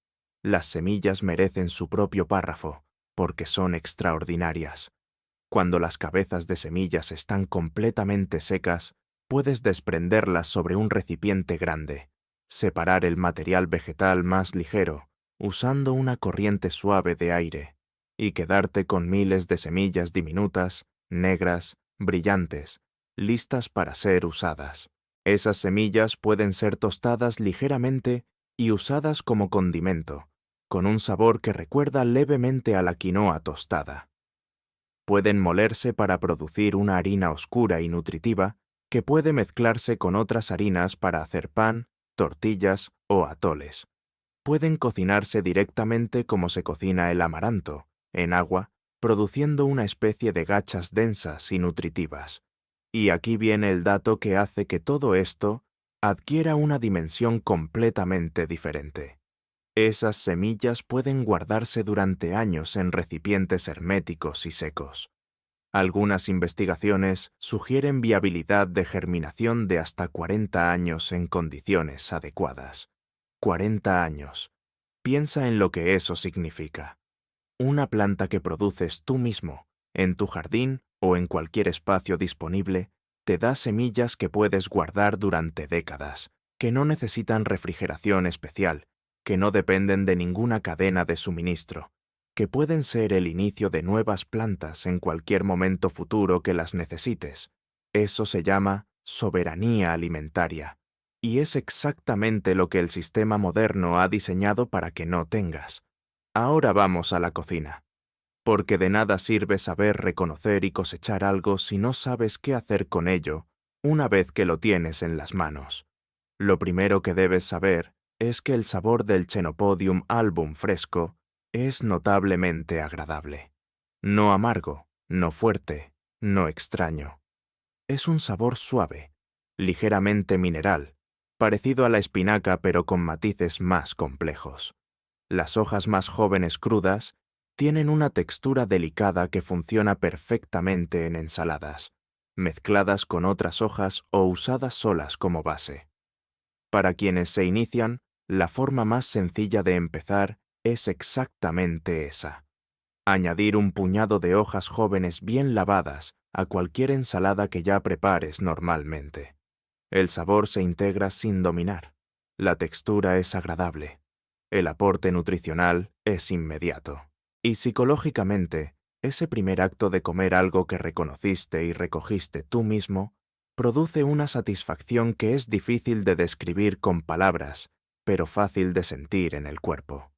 Las semillas merecen su propio párrafo, porque son extraordinarias. Cuando las cabezas de semillas están completamente secas, puedes desprenderlas sobre un recipiente grande, separar el material vegetal más ligero, usando una corriente suave de aire, y quedarte con miles de semillas diminutas, negras, brillantes, listas para ser usadas. Esas semillas pueden ser tostadas ligeramente y usadas como condimento, con un sabor que recuerda levemente a la quinoa tostada. Pueden molerse para producir una harina oscura y nutritiva que puede mezclarse con otras harinas para hacer pan, tortillas o atoles. Pueden cocinarse directamente como se cocina el amaranto, en agua, produciendo una especie de gachas densas y nutritivas. Y aquí viene el dato que hace que todo esto adquiera una dimensión completamente diferente. Esas semillas pueden guardarse durante años en recipientes herméticos y secos. Algunas investigaciones sugieren viabilidad de germinación de hasta 40 años en condiciones adecuadas. 40 años. Piensa en lo que eso significa. Una planta que produces tú mismo, en tu jardín o en cualquier espacio disponible, te da semillas que puedes guardar durante décadas, que no necesitan refrigeración especial, que no dependen de ninguna cadena de suministro, que pueden ser el inicio de nuevas plantas en cualquier momento futuro que las necesites. Eso se llama soberanía alimentaria, y es exactamente lo que el sistema moderno ha diseñado para que no tengas. Ahora vamos a la cocina, porque de nada sirve saber reconocer y cosechar algo si no sabes qué hacer con ello una vez que lo tienes en las manos. Lo primero que debes saber es que el sabor del Chenopodium album fresco es notablemente agradable. No amargo, no fuerte, no extraño. Es un sabor suave, ligeramente mineral, parecido a la espinaca pero con matices más complejos. Las hojas más jóvenes crudas tienen una textura delicada que funciona perfectamente en ensaladas, mezcladas con otras hojas o usadas solas como base. Para quienes se inician, la forma más sencilla de empezar es exactamente esa. Añadir un puñado de hojas jóvenes bien lavadas a cualquier ensalada que ya prepares normalmente. El sabor se integra sin dominar. La textura es agradable. El aporte nutricional es inmediato. Y psicológicamente, ese primer acto de comer algo que reconociste y recogiste tú mismo produce una satisfacción que es difícil de describir con palabras, pero fácil de sentir en el cuerpo.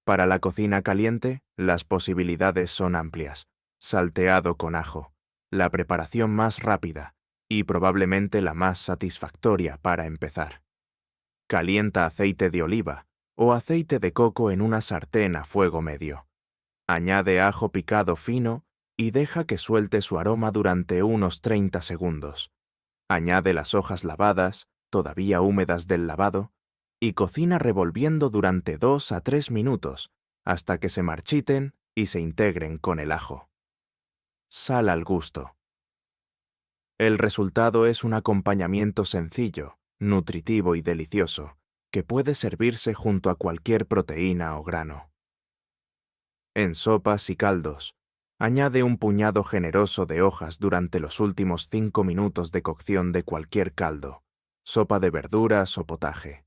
Para la cocina caliente, las posibilidades son amplias. Salteado con ajo, la preparación más rápida y probablemente la más satisfactoria para empezar. Calienta aceite de oliva o aceite de coco en una sartén a fuego medio. Añade ajo picado fino y deja que suelte su aroma durante unos 30 segundos. Añade las hojas lavadas, todavía húmedas del lavado, y cocina revolviendo durante 2 a 3 minutos hasta que se marchiten y se integren con el ajo. Sal al gusto. El resultado es un acompañamiento sencillo, nutritivo y delicioso, que puede servirse junto a cualquier proteína o grano. En sopas y caldos, añade un puñado generoso de hojas durante los últimos 5 minutos de cocción de cualquier caldo, sopa de verduras o potaje.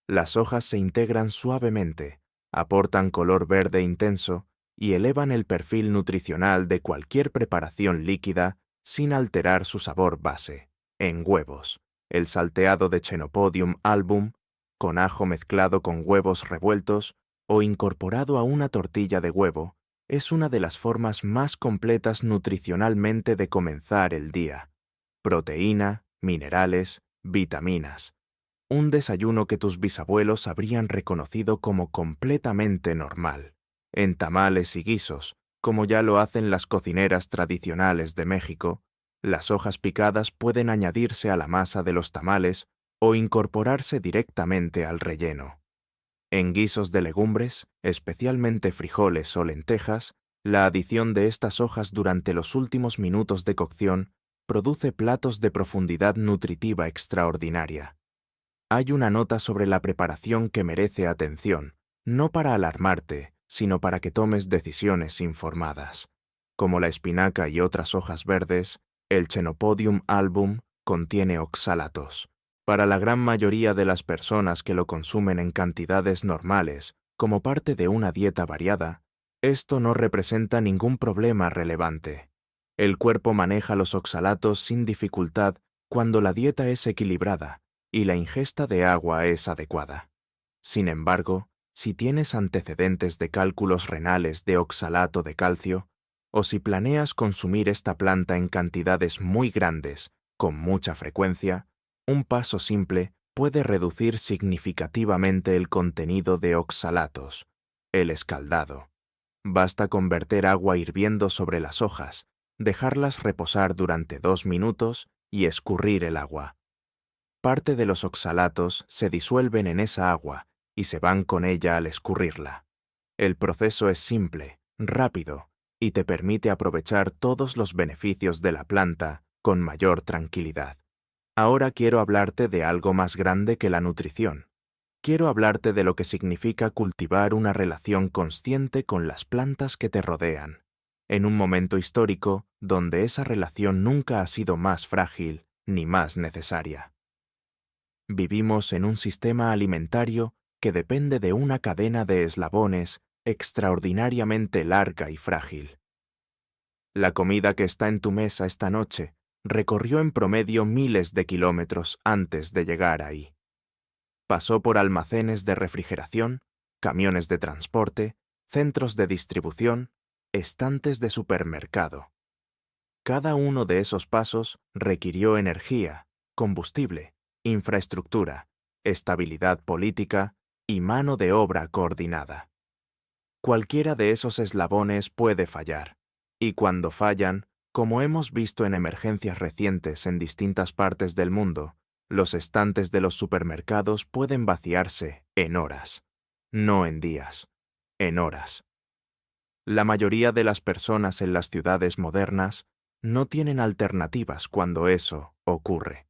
Las hojas se integran suavemente, aportan color verde intenso y elevan el perfil nutricional de cualquier preparación líquida sin alterar su sabor base. En huevos, el salteado de Chenopodium album, con ajo mezclado con huevos revueltos o incorporado a una tortilla de huevo, es una de las formas más completas nutricionalmente de comenzar el día. Proteína, minerales, vitaminas. Un desayuno que tus bisabuelos habrían reconocido como completamente normal. En tamales y guisos, como ya lo hacen las cocineras tradicionales de México, las hojas picadas pueden añadirse a la masa de los tamales o incorporarse directamente al relleno. En guisos de legumbres, especialmente frijoles o lentejas, la adición de estas hojas durante los últimos minutos de cocción produce platos de profundidad nutritiva extraordinaria. Hay una nota sobre la preparación que merece atención, no para alarmarte, sino para que tomes decisiones informadas. Como la espinaca y otras hojas verdes, el Chenopodium album contiene oxalatos. Para la gran mayoría de las personas que lo consumen en cantidades normales, como parte de una dieta variada, esto no representa ningún problema relevante. El cuerpo maneja los oxalatos sin dificultad cuando la dieta es equilibrada y la ingesta de agua es adecuada. Sin embargo, si tienes antecedentes de cálculos renales de oxalato de calcio, o si planeas consumir esta planta en cantidades muy grandes, con mucha frecuencia, un paso simple puede reducir significativamente el contenido de oxalatos, el escaldado. Basta con verter agua hirviendo sobre las hojas, dejarlas reposar durante 2 minutos y escurrir el agua. Parte de los oxalatos se disuelven en esa agua y se van con ella al escurrirla. El proceso es simple, rápido, y te permite aprovechar todos los beneficios de la planta con mayor tranquilidad. Ahora quiero hablarte de algo más grande que la nutrición. Quiero hablarte de lo que significa cultivar una relación consciente con las plantas que te rodean, en un momento histórico donde esa relación nunca ha sido más frágil ni más necesaria. Vivimos en un sistema alimentario que depende de una cadena de eslabones extraordinariamente larga y frágil. La comida que está en tu mesa esta noche recorrió en promedio miles de kilómetros antes de llegar ahí. Pasó por almacenes de refrigeración, camiones de transporte, centros de distribución, estantes de supermercado. Cada uno de esos pasos requirió energía, combustible, infraestructura, estabilidad política y mano de obra coordinada. Cualquiera de esos eslabones puede fallar, y cuando fallan, como hemos visto en emergencias recientes en distintas partes del mundo, los estantes de los supermercados pueden vaciarse en horas, no en días, en horas. La mayoría de las personas en las ciudades modernas no tienen alternativas cuando eso ocurre.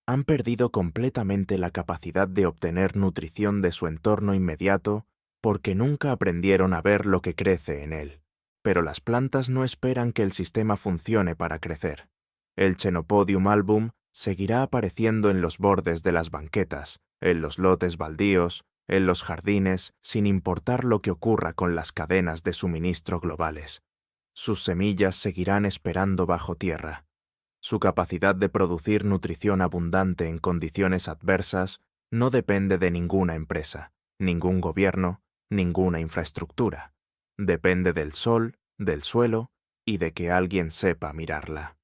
Han perdido completamente la capacidad de obtener nutrición de su entorno inmediato porque nunca aprendieron a ver lo que crece en él. Pero las plantas no esperan que el sistema funcione para crecer. El Chenopodium album seguirá apareciendo en los bordes de las banquetas, en los lotes baldíos, en los jardines, sin importar lo que ocurra con las cadenas de suministro globales. Sus semillas seguirán esperando bajo tierra. Su capacidad de producir nutrición abundante en condiciones adversas no depende de ninguna empresa, ningún gobierno, ninguna infraestructura. Depende del sol, del suelo y de que alguien sepa mirarla.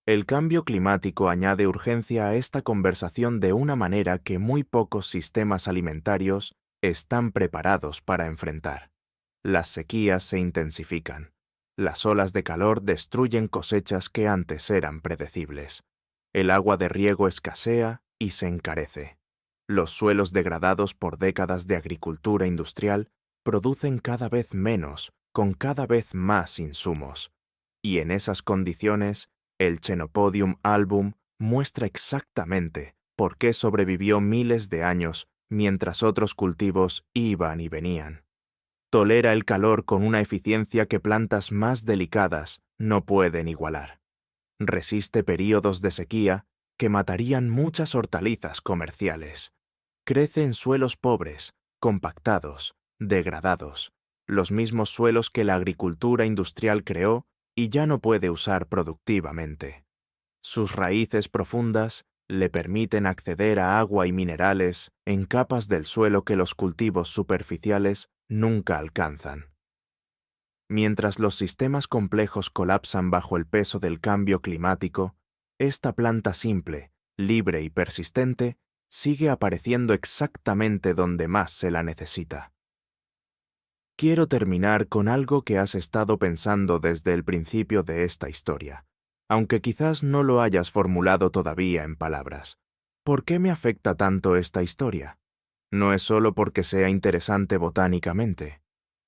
El cambio climático añade urgencia a esta conversación de una manera que muy pocos sistemas alimentarios están preparados para enfrentar. Las sequías se intensifican. Las olas de calor destruyen cosechas que antes eran predecibles. El agua de riego escasea y se encarece. Los suelos degradados por décadas de agricultura industrial producen cada vez menos, con cada vez más insumos. Y en esas condiciones, el Chenopodium album muestra exactamente por qué sobrevivió miles de años mientras otros cultivos iban y venían. Tolera el calor con una eficiencia que plantas más delicadas no pueden igualar. Resiste períodos de sequía que matarían muchas hortalizas comerciales. Crece en suelos pobres, compactados, degradados, los mismos suelos que la agricultura industrial creó y ya no puede usar productivamente. Sus raíces profundas le permiten acceder a agua y minerales en capas del suelo que los cultivos superficiales nunca alcanzan. Mientras los sistemas complejos colapsan bajo el peso del cambio climático, esta planta simple, libre y persistente sigue apareciendo exactamente donde más se la necesita. Quiero terminar con algo que has estado pensando desde el principio de esta historia, aunque quizás no lo hayas formulado todavía en palabras. ¿Por qué me afecta tanto esta historia? No es solo porque sea interesante botánicamente.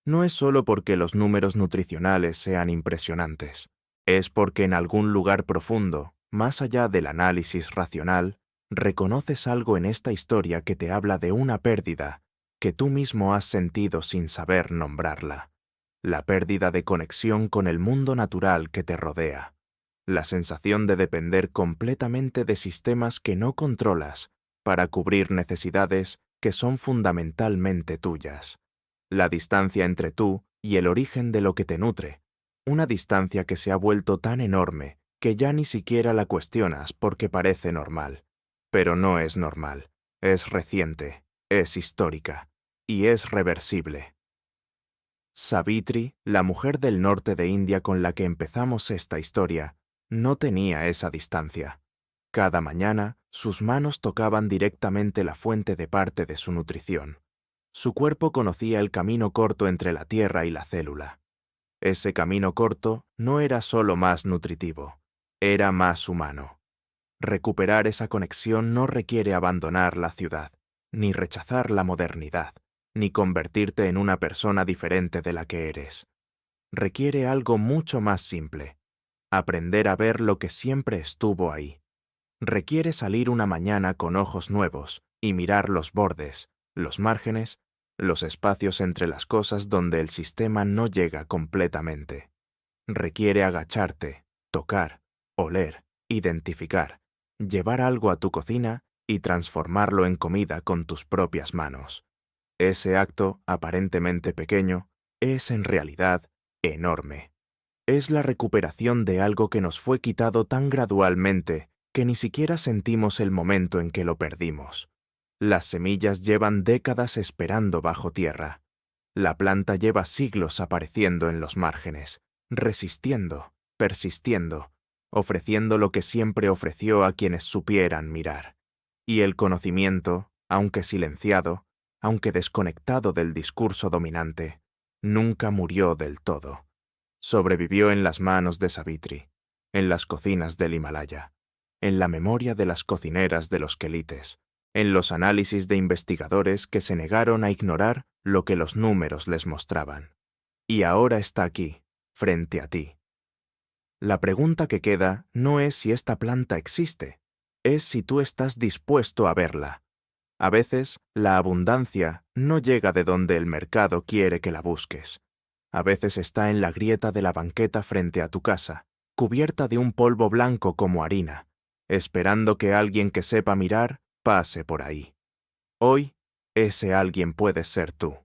No es solo porque los números nutricionales sean impresionantes. Es porque en algún lugar profundo, más allá del análisis racional, reconoces algo en esta historia que te habla de una pérdida que tú mismo has sentido sin saber nombrarla. La pérdida de conexión con el mundo natural que te rodea. La sensación de depender completamente de sistemas que no controlas para cubrir necesidades que son fundamentalmente tuyas. La distancia entre tú y el origen de lo que te nutre. Una distancia que se ha vuelto tan enorme que ya ni siquiera la cuestionas porque parece normal. Pero no es normal. Es reciente, es histórica y es reversible. Savitri, la mujer del norte de India con la que empezamos esta historia, no tenía esa distancia. Cada mañana, sus manos tocaban directamente la fuente de parte de su nutrición. Su cuerpo conocía el camino corto entre la tierra y la célula. Ese camino corto no era solo más nutritivo, era más humano. Recuperar esa conexión no requiere abandonar la ciudad, ni rechazar la modernidad, ni convertirte en una persona diferente de la que eres. Requiere algo mucho más simple: aprender a ver lo que siempre estuvo ahí. Requiere salir una mañana con ojos nuevos y mirar los bordes, los márgenes, los espacios entre las cosas donde el sistema no llega completamente. Requiere agacharte, tocar, oler, identificar, llevar algo a tu cocina y transformarlo en comida con tus propias manos. Ese acto, aparentemente pequeño, es en realidad enorme. Es la recuperación de algo que nos fue quitado tan gradualmente que ni siquiera sentimos el momento en que lo perdimos. Las semillas llevan décadas esperando bajo tierra. La planta lleva siglos apareciendo en los márgenes, resistiendo, persistiendo, ofreciendo lo que siempre ofreció a quienes supieran mirar. Y el conocimiento, aunque silenciado, aunque desconectado del discurso dominante, nunca murió del todo. Sobrevivió en las manos de Savitri, en las cocinas del Himalaya, en la memoria de las cocineras de los quelites, en los análisis de investigadores que se negaron a ignorar lo que los números les mostraban. Y ahora está aquí, frente a ti. La pregunta que queda no es si esta planta existe, es si tú estás dispuesto a verla. A veces, la abundancia no llega de donde el mercado quiere que la busques. A veces está en la grieta de la banqueta frente a tu casa, cubierta de un polvo blanco como harina, esperando que alguien que sepa mirar pase por ahí. Hoy, ese alguien puede ser tú.